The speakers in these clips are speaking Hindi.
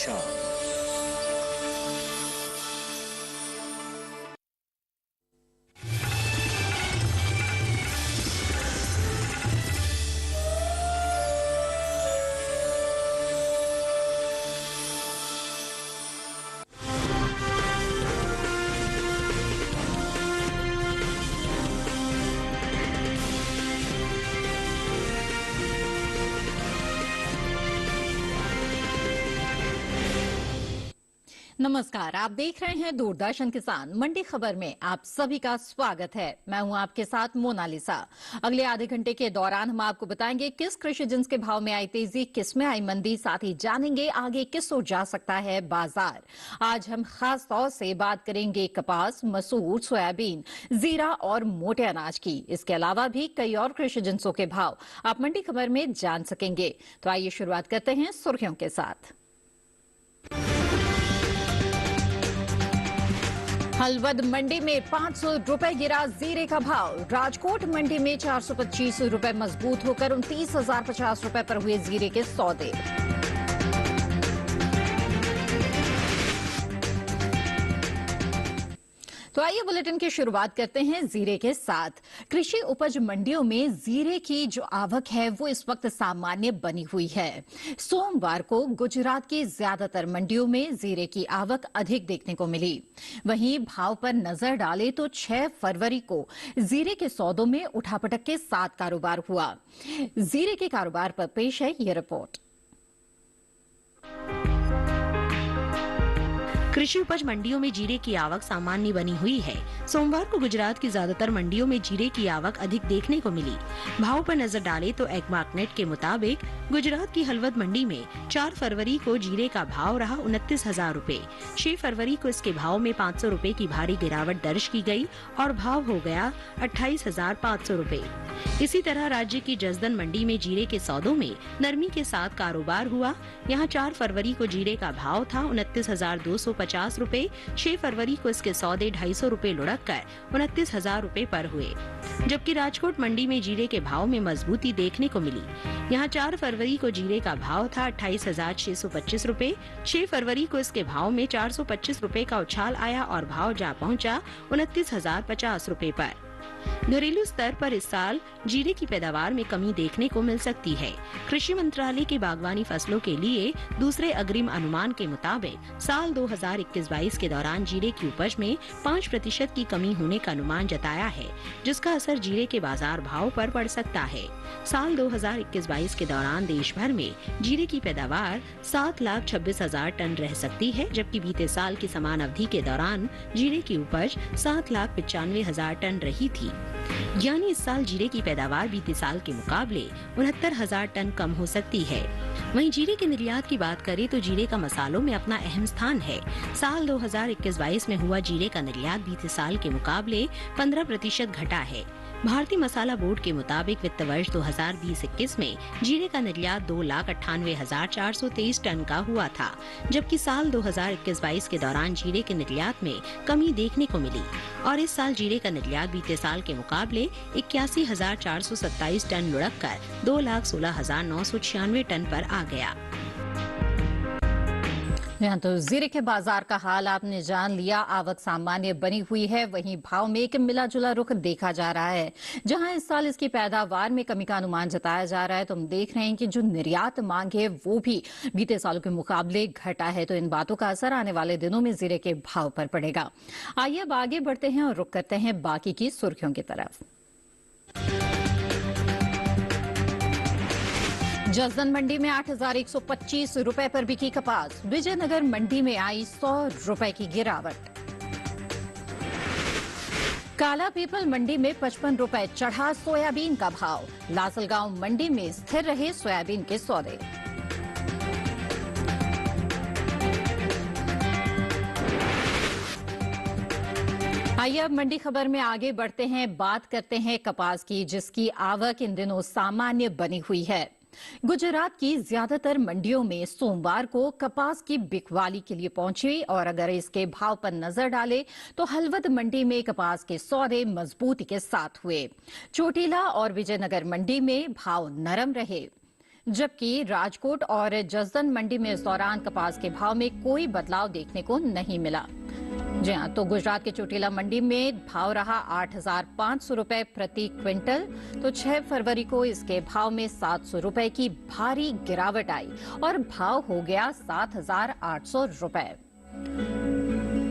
दिशा। नमस्कार, आप देख रहे हैं दूरदर्शन किसान मंडी खबर में आप सभी का स्वागत है। मैं हूं आपके साथ मोनालिसा। अगले आधे घंटे के दौरान हम आपको बताएंगे किस कृषि जिन्स के भाव में आई तेजी, किस में आई मंदी, साथ ही जानेंगे आगे किस ओर जा सकता है बाजार। आज हम खास तौर से बात करेंगे कपास, मसूर, सोयाबीन, जीरा और मोटे अनाज की। इसके अलावा भी कई और कृषि जिन्सों के भाव आप मंडी खबर में जान सकेंगे। तो आइए शुरुआत करते हैं सुर्खियों के साथ। हलवद मंडी में 500 रुपए गिरा जीरे का भाव। राजकोट मंडी में 425 रुपए मजबूत होकर 29,050 रुपए पर हुए जीरे के सौदे। तो आइए बुलेटिन की शुरुआत करते हैं जीरे के साथ। कृषि उपज मंडियों में जीरे की जो आवक है वो इस वक्त सामान्य बनी हुई है। सोमवार को गुजरात की ज्यादातर मंडियों में जीरे की आवक अधिक देखने को मिली। वहीं भाव पर नजर डालें तो 6 फरवरी को जीरे के सौदों में उठापटक के साथ कारोबार हुआ। जीरे के कारोबार पर पेश है ये रिपोर्ट। कृषि उपज मंडियों में जीरे की आवक सामान्य बनी हुई है। सोमवार को गुजरात की ज्यादातर मंडियों में जीरे की आवक अधिक देखने को मिली। भाव पर नजर डालें तो एग्मार्कनेट के मुताबिक गुजरात की हलवद मंडी में 4 फरवरी को जीरे का भाव रहा 29,000 रूपए। 6 फरवरी को इसके भाव में 500 रूपए की भारी गिरावट दर्ज की गई और भाव हो गया 28,500 रूपए। इसी तरह राज्य की जसदन मंडी में जीरे के सौदों में नरमी के साथ कारोबार हुआ। यहाँ 4 फरवरी को जीरे का भाव था 29,250 रूपए। 6 फरवरी को इसके सौदे 250 रूपए लुढ़क कर 29,000 रूपए पर हुए। जबकि राजकोट मंडी में जीरे के भाव में मजबूती देखने को मिली। यहाँ 4 फरवरी को जीरे का भाव था 28,625 रूपए। 6 फरवरी को इसके भाव में 425 रूपए का उछाल आया और भाव जा पहुंचा 29,050 रूपए पर। घरेलू स्तर पर इस साल जीरे की पैदावार में कमी देखने को मिल सकती है। कृषि मंत्रालय के बागवानी फसलों के लिए दूसरे अग्रिम अनुमान के मुताबिक साल 2021-22 के दौरान जीरे की उपज में 5% की कमी होने का अनुमान जताया है, जिसका असर जीरे के बाजार भाव पर पड़ सकता है। साल 2021-22 के दौरान देश भर में जीरे की पैदावार 7,26,000 टन रह सकती है, जबकि बीते साल की समान अवधि के दौरान जीरे की उपज 7,95,000 टन रही थी। यानी इस साल जीरे की पैदावार बीते साल के मुकाबले 69,000 टन कम हो सकती है। वहीं जीरे के निर्यात की बात करें तो जीरे का मसालों में अपना अहम स्थान है। साल 2021-22 में हुआ जीरे का निर्यात बीते साल के मुकाबले 15% घटा है। भारतीय मसाला बोर्ड के मुताबिक वित्त वर्ष 2020-21 में जीरे का निर्यात 2,98,423 टन का हुआ था, जबकि साल 2021-22 के दौरान जीरे के निर्यात में कमी देखने को मिली और इस साल जीरे का निर्यात बीते साल के मुकाबले 81,427 टन लुढ़क कर 2,16,996 टन पर आ गया। यहाँ तो जीरे के बाजार का हाल आपने जान लिया। आवक सामान्य बनी हुई है, वहीं भाव में एक मिला जुला रुख देखा जा रहा है। जहां इस साल इसकी पैदावार में कमी का अनुमान जताया जा रहा है, तो हम देख रहे हैं कि जो निर्यात मांग है वो भी बीते सालों के मुकाबले घटा है। तो इन बातों का असर आने वाले दिनों में जीरे के भाव पर पड़ेगा। आइए अब आगे बढ़ते हैं और रुख करते हैं बाकी की सुर्खियों की तरफ। जसदन मंडी में 8,125 रुपए पर बिकी कपास। विजयनगर मंडी में आई 100 रुपए की गिरावट। काला पीपल मंडी में 55 रुपए चढ़ा सोयाबीन का भाव। लासलगांव मंडी में स्थिर रहे सोयाबीन के सौदे। आइए अब मंडी खबर में आगे बढ़ते हैं, बात करते हैं कपास की, जिसकी आवक इन दिनों सामान्य बनी हुई है। गुजरात की ज्यादातर मंडियों में सोमवार को कपास की बिकवाली के लिए पहुंची और अगर इसके भाव पर नजर डालें तो हलवद मंडी में कपास के सौदे मजबूती के साथ हुए। चोटीला और विजयनगर मंडी में भाव नरम रहे। जबकि राजकोट और जसदन मंडी में इस दौरान कपास के भाव में कोई बदलाव देखने को नहीं मिला। जी हाँ, तो गुजरात के चोटीला मंडी में भाव रहा 8,500 रुपए प्रति क्विंटल। तो 6 फरवरी को इसके भाव में 700 रुपए की भारी गिरावट आई और भाव हो गया 7,800 रुपए।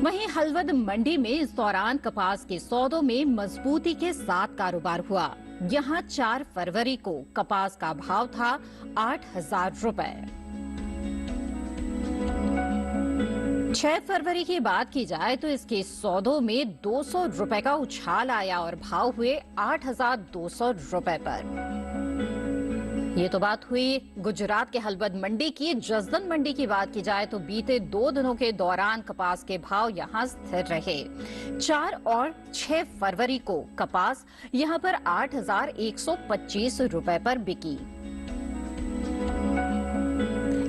वहीं हलवद मंडी में इस दौरान कपास के सौदों में मजबूती के साथ कारोबार हुआ। यहां 4 फरवरी को कपास का भाव था 8,000 रुपए। 6 फरवरी की बात की जाए तो इसके सौदों में 200 रुपए का उछाल आया और भाव हुए 8,200 रुपए पर। ये तो बात हुई गुजरात के हलवद मंडी की। जसदन मंडी की बात की जाए तो बीते 2 दिनों के दौरान कपास के भाव यहां स्थिर रहे। 4 और 6 फरवरी को कपास यहां पर 8,125 रुपए पर बिकी।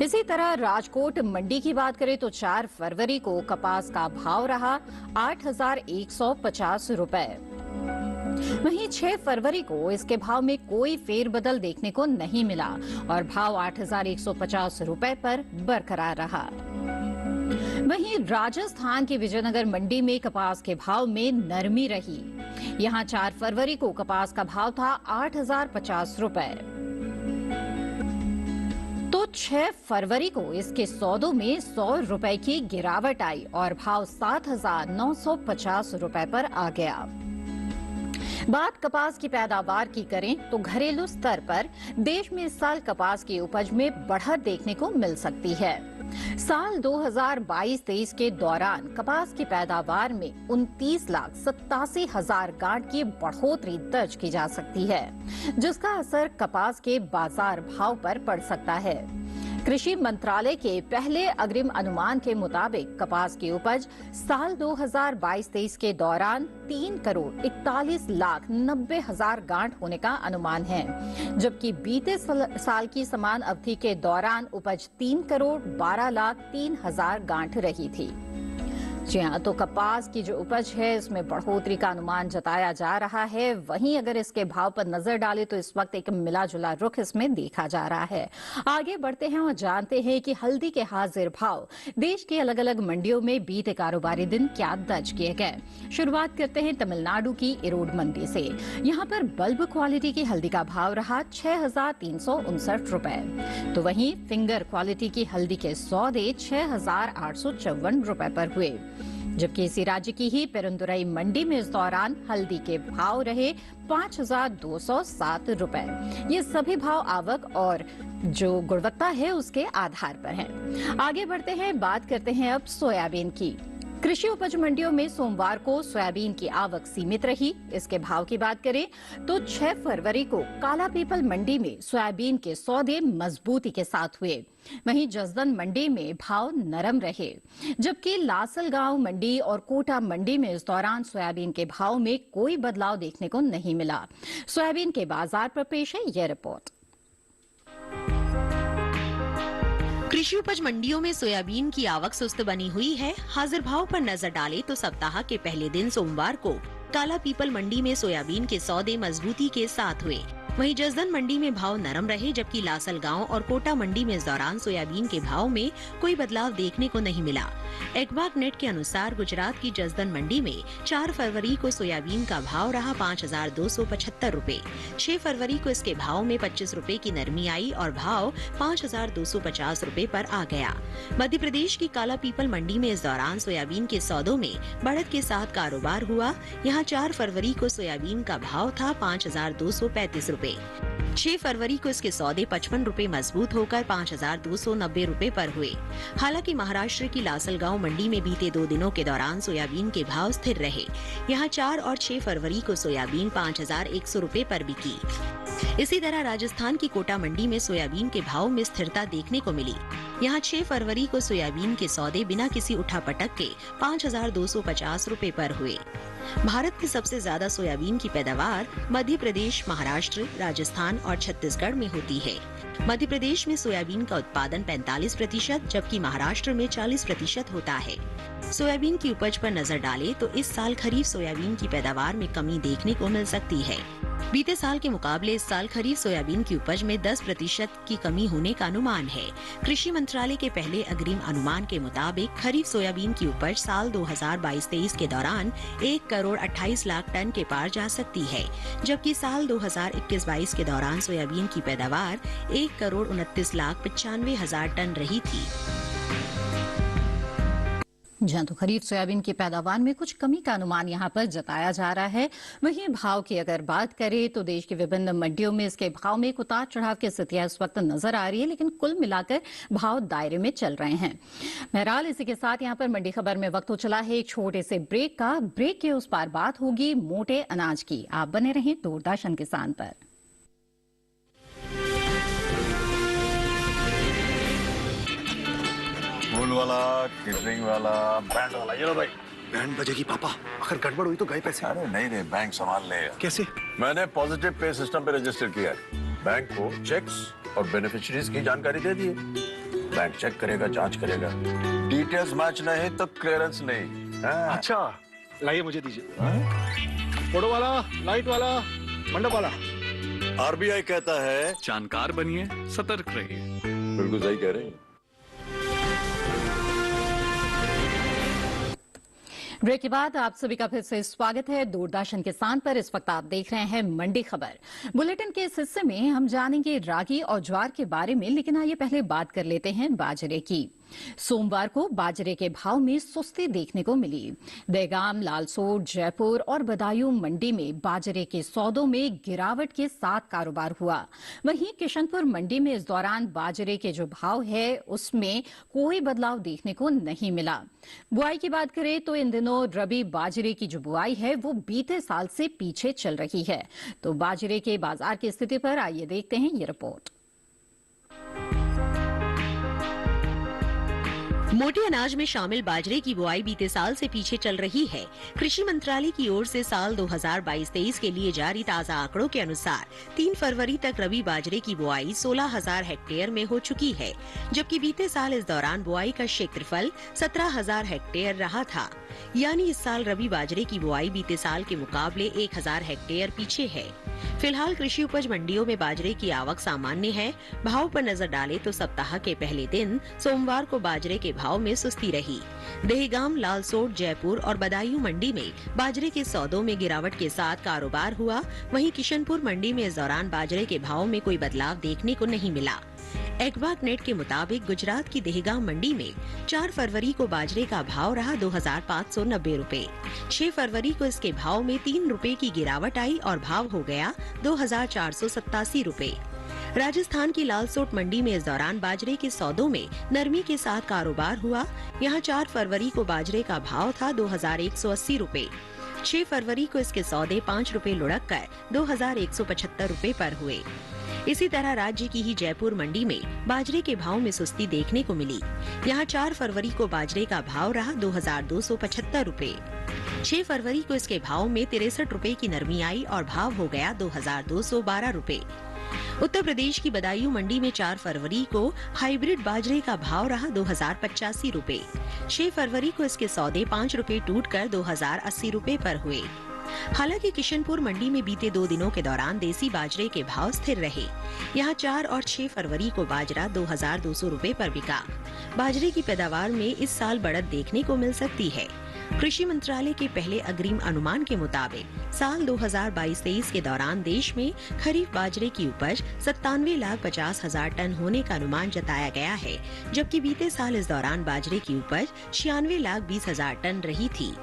इसी तरह राजकोट मंडी की बात करें तो 4 फरवरी को कपास का भाव रहा 8,150 रुपए। वहीं 6 फरवरी को इसके भाव में कोई फेरबदल देखने को नहीं मिला और भाव 8,150 रुपए पर बरकरार रहा। वहीं राजस्थान के विजयनगर मंडी में कपास के भाव में नरमी रही। यहां 4 फरवरी को कपास का भाव था 8,050 रुपए। तो 6 फरवरी को इसके सौदों में 100 रुपए की गिरावट आई और भाव 7,950 रुपए पर आ गया। बात कपास की पैदावार की करें तो घरेलू स्तर पर देश में इस साल कपास की उपज में बढ़त देखने को मिल सकती है। साल 2022-23 के दौरान कपास की पैदावार में 29,87,000 गांठ की बढ़ोतरी दर्ज की जा सकती है, जिसका असर कपास के बाजार भाव पर पड़ सकता है। कृषि मंत्रालय के पहले अग्रिम अनुमान के मुताबिक कपास की उपज साल 2022-23 के दौरान 3,41,90,000 गांठ होने का अनुमान है, जबकि बीते साल की समान अवधि के दौरान उपज 3,12,03,000 गांठ रही थी। जी हाँ, तो कपास की जो उपज है इसमें बढ़ोतरी का अनुमान जताया जा रहा है। वहीं अगर इसके भाव पर नजर डालें तो इस वक्त एक मिला जुला रुख इसमें देखा जा रहा है। आगे बढ़ते हैं और जानते हैं कि हल्दी के हाजिर भाव देश की अलग अलग मंडियों में बीते कारोबारी दिन क्या दर्ज किए गए। शुरुआत करते हैं तमिलनाडु की इरोड मंडी से। यहाँ पर बल्ब क्वालिटी की हल्दी का भाव रहा 6,359 रुपए। तो वहीं फिंगर क्वालिटी की हल्दी के सौदे 6,854 रुपए पर हुए, जबकि इसी राज्य की ही पेरुंदुरई मंडी में इस दौरान हल्दी के भाव रहे 5,207 रुपए। ये सभी भाव आवक और जो गुणवत्ता है उसके आधार पर हैं। आगे बढ़ते हैं, बात करते हैं अब सोयाबीन की। कृषि उपज मंडियों में सोमवार को सोयाबीन की आवक सीमित रही। इसके भाव की बात करें तो 6 फरवरी को काला पीपल मंडी में सोयाबीन के सौदे मजबूती के साथ हुए। वहीं जसदन मंडी में भाव नरम रहे, जबकि लासलगांव मंडी और कोटा मंडी में इस दौरान सोयाबीन के भाव में कोई बदलाव देखने को नहीं मिला। सोयाबीन के बाजार पर पेश है यह रिपोर्ट। कृषि उपज मंडियों में सोयाबीन की आवक सुस्त बनी हुई है। हाजिर भाव पर नजर डालें तो सप्ताह के पहले दिन सोमवार को काला पीपल मंडी में सोयाबीन के सौदे मजबूती के साथ हुए। वहीं जसदन मंडी में भाव नरम रहे, जबकि लासलगांव और कोटा मंडी में इस दौरान सोयाबीन के भाव में कोई बदलाव देखने को नहीं मिला। एग्मार्क नेट के अनुसार गुजरात की जसदन मंडी में 4 फरवरी को सोयाबीन का भाव रहा 5,275 रुपए। 6 फरवरी को इसके भाव में 25 रुपए की नरमी आई और भाव 5,250 रुपए पर आ गया। मध्य प्रदेश की काला पीपल मंडी में इस दौरान सोयाबीन के सौदों में बढ़त के साथ कारोबार हुआ। यहाँ 4 फरवरी को सोयाबीन का भाव था 5,235 रुपए। 6 फरवरी को इसके सौदे 55 रुपए मजबूत होकर 5,290 रुपए पर हुए। हालांकि महाराष्ट्र की लासलगांव मंडी में बीते 2 दिनों के दौरान सोयाबीन के भाव स्थिर रहे। यहाँ 4 और 6 फरवरी को सोयाबीन 5,100 रुपए पर बिकी। इसी तरह राजस्थान की कोटा मंडी में सोयाबीन के भाव में स्थिरता देखने को मिली। यहाँ 6 फरवरी को सोयाबीन के सौदे बिना किसी उठापटक के 5,250 रुपए पर हुए। भारत में सबसे ज्यादा सोयाबीन की पैदावार मध्य प्रदेश, महाराष्ट्र, राजस्थान और छत्तीसगढ़ में होती है। मध्य प्रदेश में सोयाबीन का उत्पादन 45%, जबकि महाराष्ट्र में 40% होता है। सोयाबीन की उपज पर नजर डालें तो इस साल खरीफ सोयाबीन की पैदावार में कमी देखने को मिल सकती है। बीते साल के मुकाबले इस साल खरीफ सोयाबीन की उपज में 10% की कमी होने का अनुमान है। कृषि मंत्रालय के पहले अग्रिम अनुमान के मुताबिक खरीफ सोयाबीन की उपज साल 2022-23 के दौरान 1 करोड़ 28 लाख टन के पार जा सकती है, जबकि साल 2021-22 के दौरान सोयाबीन की पैदावार 1 करोड़ 29 लाख 95 हजार टन रही थी। जहां तो खरीफ सोयाबीन की पैदावार में कुछ कमी का अनुमान यहां पर जताया जा रहा है। वहीं भाव की अगर बात करें तो देश की विभिन्न मंडियों में इसके भाव में उतार चढ़ाव की स्थितियां इस वक्त नजर आ रही है, लेकिन कुल मिलाकर भाव दायरे में चल रहे हैं। बहरहाल इसी के साथ यहां पर मंडी खबर में वक्त हो चला है एक छोटे से ब्रेक का। ब्रेक के उस पार बात होगी मोटे अनाज की। आप बने रहें दूरदर्शन किसान पर। फूल वाला, केटरिंग वाला, बैंड वाला, ये लो भाई। बैंड बजेगी पापा, अगर गड़बड़ हुई तो गए पैसे। अरे नहीं रे, बैंक संभाल लेगा। कैसे? मैंने पॉजिटिव पे सिस्टम पे रजिस्टर किया है। बैंक को चेक्स और बेनिफिशियरीज की जानकारी दे दी है। बैंक चेक करेगा, जांच करेगा, डिटेल्स मैच नहीं तो क्लियरेंस नहीं। हाँ। अच्छा, लाइए मुझे दीजिए। फोटो वाला, लाइट वाला, मंडप वाला। आरबीआई कहता है जानकार बनिए, सतर्क रहिए। बिल्कुल सही कह रहे हैं। ब्रेक के बाद आप सभी का फिर से स्वागत है दूरदर्शन किसान पर। इस वक्त आप देख रहे हैं मंडी खबर। बुलेटिन के इस हिस्से में हम जानेंगे रागी और ज्वार के बारे में, लेकिन आइए पहले बात कर लेते हैं बाजरे की। सोमवार को बाजरे के भाव में सुस्ती देखने को मिली। देगाम, लालसोट, जयपुर और बदायूं मंडी में बाजरे के सौदों में गिरावट के साथ कारोबार हुआ। वहीं किशनपुर मंडी में इस दौरान बाजरे के जो भाव है उसमें कोई बदलाव देखने को नहीं मिला। बुआई की बात करें तो इन दिनों रबी बाजरे की जो बुआई है वो बीते साल से पीछे चल रही है। तो बाजरे के बाजार की स्थिति पर आइए देखते हैं ये रिपोर्ट। मोटे अनाज में शामिल बाजरे की बुआई बीते साल से पीछे चल रही है। कृषि मंत्रालय की ओर से साल 2022-23 के लिए जारी ताजा आंकड़ों के अनुसार 3 फरवरी तक रबी बाजरे की बुआई 16,000 हेक्टेयर में हो चुकी है, जबकि बीते साल इस दौरान बुआई का क्षेत्रफल 17,000 हेक्टेयर रहा था। यानी इस साल रबी बाजरे की बुआई बीते साल के मुकाबले 1,000 हेक्टेयर पीछे है। फिलहाल कृषि उपज मंडियों में बाजरे की आवक सामान्य है। भाव पर नजर डालें तो सप्ताह के पहले दिन सोमवार को बाजरे के भाव में सुस्ती रही। दहेगाम, लालसोट, जयपुर और बदायूं मंडी में बाजरे के सौदों में गिरावट के साथ कारोबार हुआ। वहीं किशनपुर मंडी में इस दौरान बाजरे के भाव में कोई बदलाव देखने को नहीं मिला। एग्मार्क नेट के मुताबिक गुजरात की दहेगाम मंडी में 4 फरवरी को बाजरे का भाव रहा 2,590 रूपए। 6 फरवरी को इसके भाव में 3 रूपए की गिरावट आई और भाव हो गया 2,487 रूपए। राजस्थान की लालसोट मंडी में इस दौरान बाजरे के सौदों में नरमी के साथ कारोबार हुआ। यहाँ 4 फरवरी को बाजरे का भाव था 2,180 रूपए। 6 फरवरी को इसके सौदे 5 रूपए लुढ़क कर 2,175 रूपए पर हुए। इसी तरह राज्य की ही जयपुर मंडी में बाजरे के भाव में सुस्ती देखने को मिली। यहाँ 4 फरवरी को बाजरे का भाव रहा 2,275 रूपए। 6 फरवरी को इसके भाव में 63 रूपए की नरमी आई और भाव हो गया 2,212 रूपए। उत्तर प्रदेश की बदायूं मंडी में 4 फरवरी को हाइब्रिड बाजरे का भाव रहा 2,085 रूपए। 6 फरवरी को इसके सौदे 5 रूपए टूट कर 2,080 रूपए पर हुए। हालांकि किशनपुर मंडी में बीते 2 दिनों के दौरान देसी बाजरे के भाव स्थिर रहे। यहाँ 4 और 6 फरवरी को बाजरा 2,200 रूपए पर बिका। बाजरे की पैदावार में इस साल बढ़त देखने को मिल सकती है। कृषि मंत्रालय के पहले अग्रिम अनुमान के मुताबिक साल 2022-23 के दौरान देश में खरीफ बाजरे की उपज 97,50,000 टन होने का अनुमान जताया गया है, जबकि बीते साल इस दौरान बाजरे की उपज 96,20,000 टन रही थी।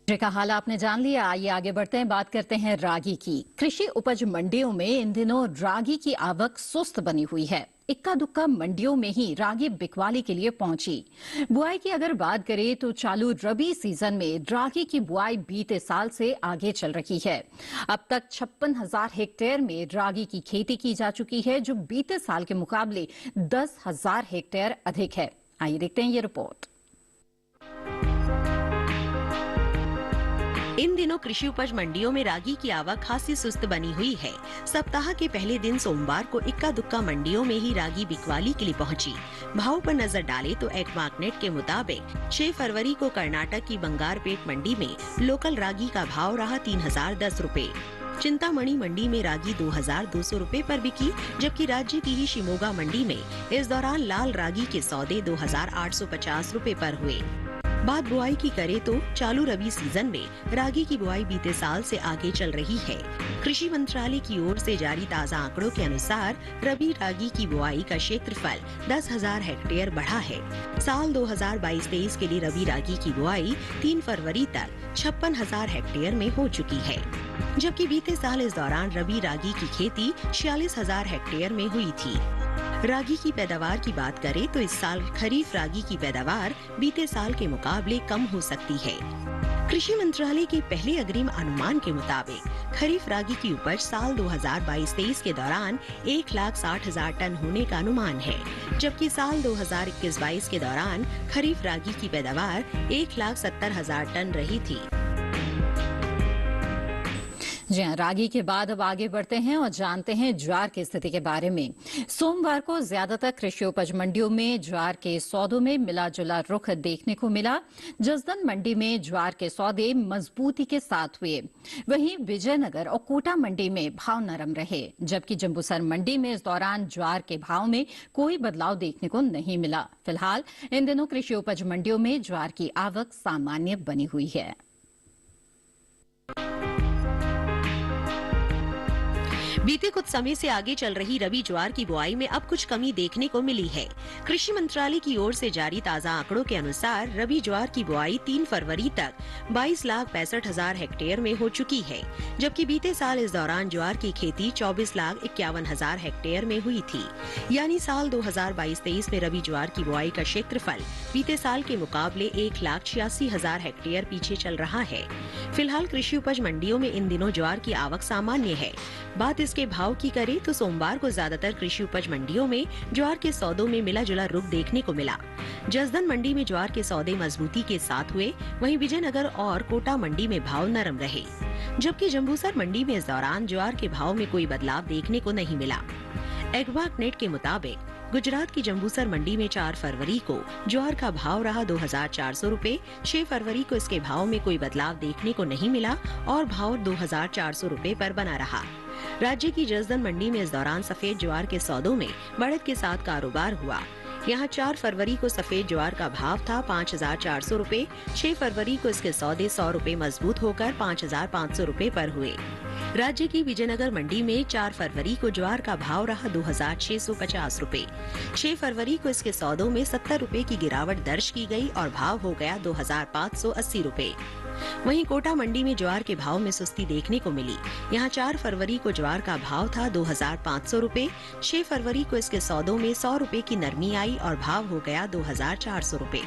का हाल आपने जान लिया। आइए आगे बढ़ते हैं, बात करते हैं रागी की। कृषि उपज मंडियों में इन दिनों रागी की आवक सुस्त बनी हुई है। इक्का दुक्का मंडियों में ही रागी बिकवाली के लिए पहुंची। बुआई की अगर बात करें तो चालू रबी सीजन में रागी की बुआई बीते साल से आगे चल रही है। अब तक 56,000 हेक्टेयर में रागी की खेती की जा चुकी है, जो बीते साल के मुकाबले 10,000 हेक्टेयर अधिक है। आइए देखते हैं ये रिपोर्ट। इन दिनों कृषि उपज मंडियों में रागी की आवक खासी सुस्त बनी हुई है। सप्ताह के पहले दिन सोमवार को इक्का दुक्का मंडियों में ही रागी बिकवाली के लिए पहुंची। भाव पर नजर डाले तो एग्मार्कनेट के मुताबिक 6 फरवरी को कर्नाटक की बंगारपेट मंडी में लोकल रागी का भाव रहा 3010 रुपए। चिंतामणि मंडी में रागी 2200 रुपए पर बिकी, जबकि राज्य की ही शिमोगा मंडी में इस दौरान लाल रागी के सौदे 2850 रुपए पर हुए। बात बुआई की करे तो चालू रबी सीजन में रागी की बुआई बीते साल से आगे चल रही है। कृषि मंत्रालय की ओर से जारी ताज़ा आंकड़ों के अनुसार रबी रागी की बुआई का क्षेत्रफल 10,000 हेक्टेयर बढ़ा है। साल 2022-23 के लिए रबी रागी की बुआई 3 फरवरी तक 56,000 हेक्टेयर में हो चुकी है, जबकि बीते साल इस दौरान रबी रागी की खेती 46,000 हेक्टेयर में हुई थी। रागी की पैदावार की बात करें तो इस साल खरीफ रागी की पैदावार बीते साल के मुकाबले कम हो सकती है। कृषि मंत्रालय के पहले अग्रिम अनुमान के मुताबिक खरीफ रागी की उपज साल 2022-23 के दौरान 1,60,000 टन होने का अनुमान है, जबकि साल 2021-22 के दौरान खरीफ रागी की पैदावार 1,70,000 टन रही थी। जी हाँ, रागी के बाद अब आगे बढ़ते हैं और जानते हैं ज्वार की स्थिति के बारे में। सोमवार को ज्यादातर कृषि उपज मंडियों में ज्वार के सौदों में मिला जुला रुख देखने को मिला। जसदन मंडी में ज्वार के सौदे मजबूती के साथ हुए, वहीं विजयनगर और कोटा मंडी में भाव नरम रहे, जबकि जम्बूसर मंडी में इस दौरान ज्वार के भाव में कोई बदलाव देखने को नहीं मिला। फिलहाल इन दिनों कृषि उपज मंडियों में ज्वार की आवक सामान्य बनी हुई है। बीते कुछ समय से आगे चल रही रबी ज्वार की बुआई में अब कुछ कमी देखने को मिली है। कृषि मंत्रालय की ओर से जारी ताज़ा आंकड़ों के अनुसार रबी ज्वार की बुआई 3 फरवरी तक 22,65,000 हेक्टेयर में हो चुकी है, जबकि बीते साल इस दौरान ज्वार की खेती 24,51,000 हेक्टेयर में हुई थी। यानी साल 2022-23 में रबी ज्वार की बुआई का क्षेत्रफल बीते साल के मुकाबले 1,86,000 हेक्टेयर पीछे चल रहा है। फिलहाल कृषि उपज मंडियों में इन दिनों ज्वार की आवक सामान्य है। बात इसके भाव की करें तो सोमवार को ज्यादातर कृषि उपज मंडियों में ज्वार के सौदों में मिला जुला रुख देखने को मिला। जसदन मंडी में ज्वार के सौदे मजबूती के साथ हुए, वहीं विजयनगर और कोटा मंडी में भाव नरम रहे, जबकि जम्बूसर मंडी में इस दौरान ज्वार के भाव में कोई बदलाव देखने को नहीं मिला। एग्मार्कनेट के मुताबिक गुजरात की जम्बूसर मंडी में 4 फरवरी को ज्वार का भाव रहा 2,400 रुपए। 6 फरवरी को इसके भाव में कोई बदलाव देखने को नहीं मिला और भाव 2,400 रुपए पर बना रहा। राज्य की जसदन मंडी में इस दौरान सफेद ज्वार के सौदों में बढ़त के साथ कारोबार हुआ। यहाँ 4 फरवरी को सफेद ज्वार का भाव था 5,400 रुपए। 6 फरवरी को इसके सौदे 100 रुपए मजबूत होकर 5,500 रुपए पर हुए। राज्य की विजयनगर मंडी में 4 फरवरी को ज्वार का भाव रहा 2,650 रुपए। 6 फरवरी को इसके सौदों में 70 रुपए की गिरावट दर्ज की गई और भाव हो गया 2,580 रुपए। वहीं कोटा मंडी में ज्वार के भाव में सुस्ती देखने को मिली। यहाँ 4 फरवरी को ज्वार का भाव था 2,500 रुपए। 6 फरवरी को इसके सौदों में 100 रुपए की नरमी आई और भाव हो गया 2,400 रुपए।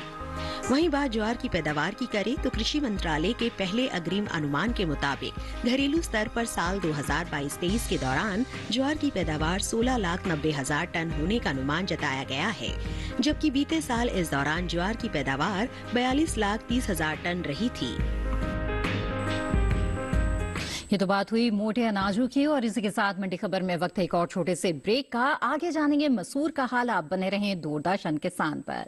वहीं बात ज्वार की पैदावार की करें तो कृषि मंत्रालय के पहले अग्रिम अनुमान के मुताबिक घरेलू स्तर पर साल 2022-23 के दौरान ज्वार की पैदावार 16,90,000 टन होने का अनुमान जताया गया है, जबकि बीते साल इस दौरान ज्वार की पैदावार 42,30,000 टन रही थी। ये तो बात हुई मोटे अनाजों की, और इसी के साथ मंडी खबर में वक्त है एक और छोटे से ब्रेक का। आगे जानेंगे मसूर का हाल। आप बने रहें दूरदर्शन किसान पर।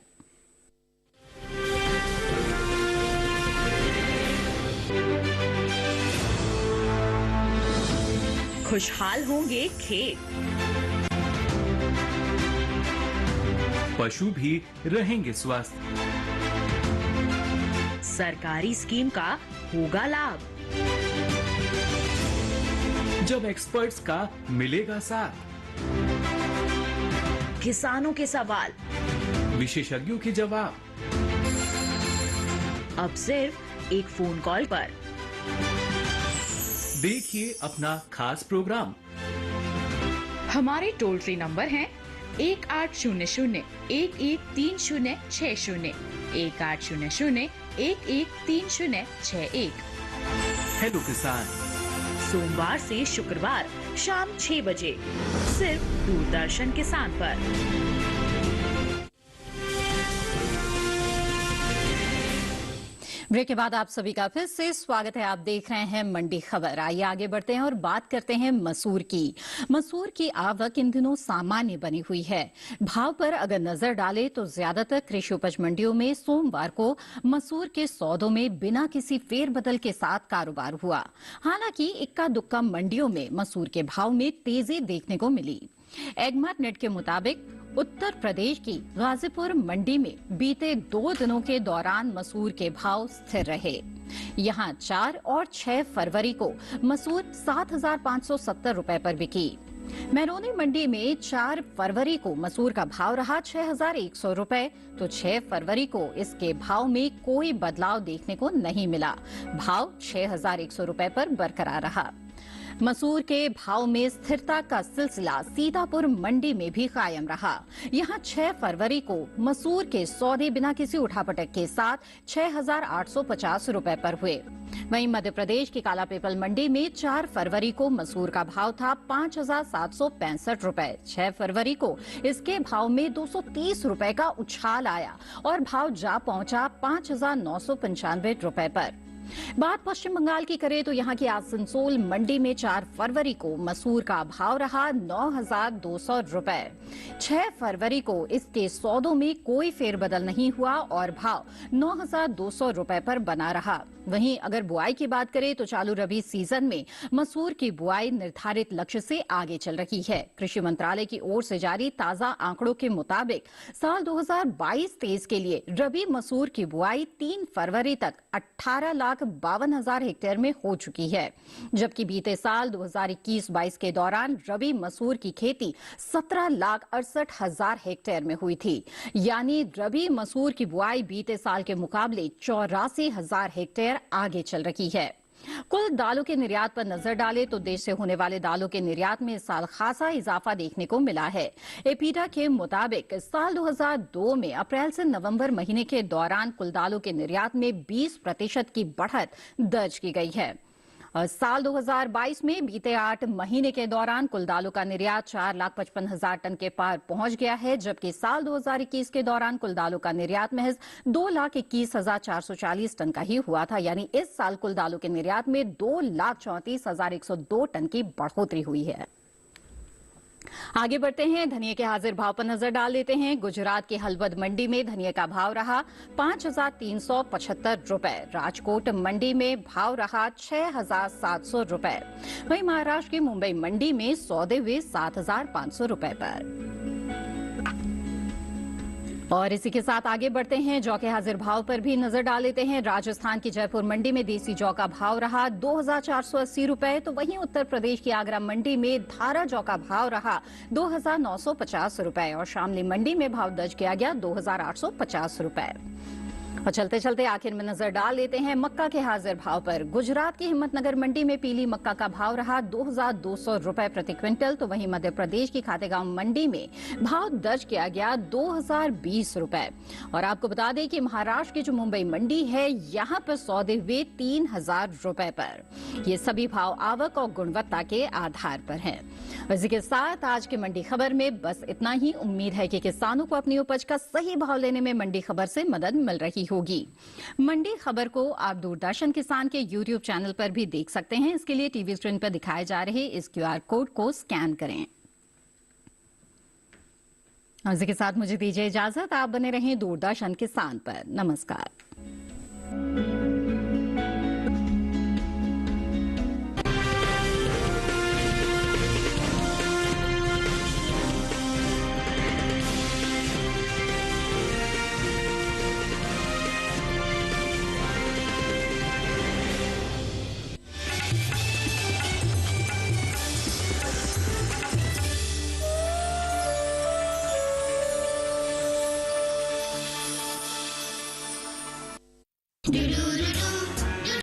खुशहाल होंगे खेत, पशु भी रहेंगे स्वस्थ, सरकारी स्कीम का होगा लाभ, जब एक्सपर्ट्स का मिलेगा साथ, किसानों के सवाल, विशेषज्ञों के जवाब, अब सिर्फ एक फोन कॉल पर। देखिए अपना खास प्रोग्राम। हमारे टोल फ्री नंबर हैं 1800-113060, 1800-113061। हेलो किसान, सोमवार से शुक्रवार शाम 6 बजे सिर्फ दूरदर्शन किसान पर। ब्रेक के बाद आप सभी का फिर से स्वागत है। आप देख रहे हैं मंडी खबर। आइए आगे बढ़ते हैं और बात करते हैं मसूर की। मसूर की आवक इन दिनों सामान्य बनी हुई है। भाव पर अगर नजर डालें तो ज्यादातर कृषि उपज मंडियों में सोमवार को मसूर के सौदों में बिना किसी फेरबदल के साथ कारोबार हुआ। हालांकि इक्का दुक्का मंडियों में मसूर के भाव में तेजी देखने को मिली। एगमार्क नेट के मुताबिक उत्तर प्रदेश की गाजीपुर मंडी में बीते 2 दिनों के दौरान मसूर के भाव स्थिर रहे। यहां 4 और 6 फरवरी को मसूर 7,570 रुपए पर बिकी। मैरोनी मंडी में 4 फरवरी को मसूर का भाव रहा 6,100 रुपए, तो 6 फरवरी को इसके भाव में कोई बदलाव देखने को नहीं मिला। भाव 6,100 रुपए पर बरकरार रहा। मसूर के भाव में स्थिरता का सिलसिला सीतापुर मंडी में भी कायम रहा। यहां 6 फरवरी को मसूर के सौदे बिना किसी उठापटक के साथ 6,850 रुपए पर हुए। वहीं मध्य प्रदेश की कालापीपल मंडी में 4 फरवरी को मसूर का भाव था 5,765 रुपए। 6 फरवरी को इसके भाव में 230 रुपए का उछाल आया और भाव जा पहुंचा 5,995 रुपए पर। बात पश्चिम बंगाल की करें तो यहां की आसनसोल मंडी में 4 फरवरी को मसूर का भाव रहा 9,200 रुपए। 6 फरवरी को इसके सौदों में कोई फेरबदल नहीं हुआ और भाव 9,200 रुपए पर बना रहा। वहीं अगर बुआई की बात करें तो चालू रबी सीजन में मसूर की बुआई निर्धारित लक्ष्य से आगे चल रही है। कृषि मंत्रालय की ओर से जारी ताजा आंकड़ों के मुताबिक साल 2022-23 के लिए रबी मसूर की बुआई 3 फरवरी तक 18,52,000 हेक्टेयर में हो चुकी है, जबकि बीते साल 2021-22 के दौरान रबी मसूर की खेती 17,68,000 हेक्टेयर में हुई थी। यानी रबी मसूर की बुआई बीते साल के मुकाबले 84,000 हेक्टेयर आगे चल रही है। कुल दालों के निर्यात पर नजर डालें तो देश से होने वाले दालों के निर्यात में इस साल खासा इजाफा देखने को मिला है। एपीडा के मुताबिक साल 2002 में अप्रैल से नवंबर महीने के दौरान कुल दालों के निर्यात में 20% की बढ़त दर्ज की गई है। साल 2022 में बीते 8 महीने के दौरान कुल दालों का निर्यात 4,55,000 टन के पार पहुंच गया है, जबकि साल 2021 के दौरान कुल दालों का निर्यात महज 2,21,440 टन का ही हुआ था। यानी इस साल कुल दालों के निर्यात में 2,34,102 टन की बढ़ोतरी हुई है। आगे बढ़ते हैं, धनिया के हाजिर भाव पर नजर डाल लेते हैं। गुजरात की हलवद मंडी में धनिया का भाव रहा 5,375 रुपए। राजकोट मंडी में भाव रहा 6,700 रुपए। वहीं महाराष्ट्र की मुंबई मंडी में सौदे हुए 7,500 रुपए पर। और इसी के साथ आगे बढ़ते हैं, जौ के हाजिर भाव पर भी नजर डाल लेते हैं। राजस्थान की जयपुर मंडी में देसी जौ का भाव रहा 2,480 रुपए, तो वहीं उत्तर प्रदेश की आगरा मंडी में धारा जौ का भाव रहा 2,950 रुपए और शामली मंडी में भाव दर्ज किया गया 2,850 रुपए। और चलते चलते आखिर में नजर डाल लेते हैं मक्का के हाजिर भाव पर। गुजरात की हिम्मतनगर मंडी में पीली मक्का का भाव रहा 2,200 रुपए प्रति क्विंटल, तो वहीं मध्य प्रदेश की खातेगांव मंडी में भाव दर्ज किया गया 2,020 रुपए। और आपको बता दें कि महाराष्ट्र की जो मुंबई मंडी है, यहां पर सौदे हुए 3,000 रुपए पर। ये सभी भाव आवक और गुणवत्ता के आधार पर हैं। इसी के साथ आज की मंडी खबर में बस इतना ही। उम्मीद है कि किसानों को अपनी उपज का सही भाव लेने में मंडी खबर से मदद मिल रही होगी। मंडी खबर को आप दूरदर्शन किसान के YouTube चैनल पर भी देख सकते हैं। इसके लिए टीवी स्क्रीन पर दिखाए जा रहे इस QR कोड को स्कैन करें। इसी के साथ मुझे दीजिए इजाजत। आप बने रहें दूरदर्शन किसान पर। नमस्कार।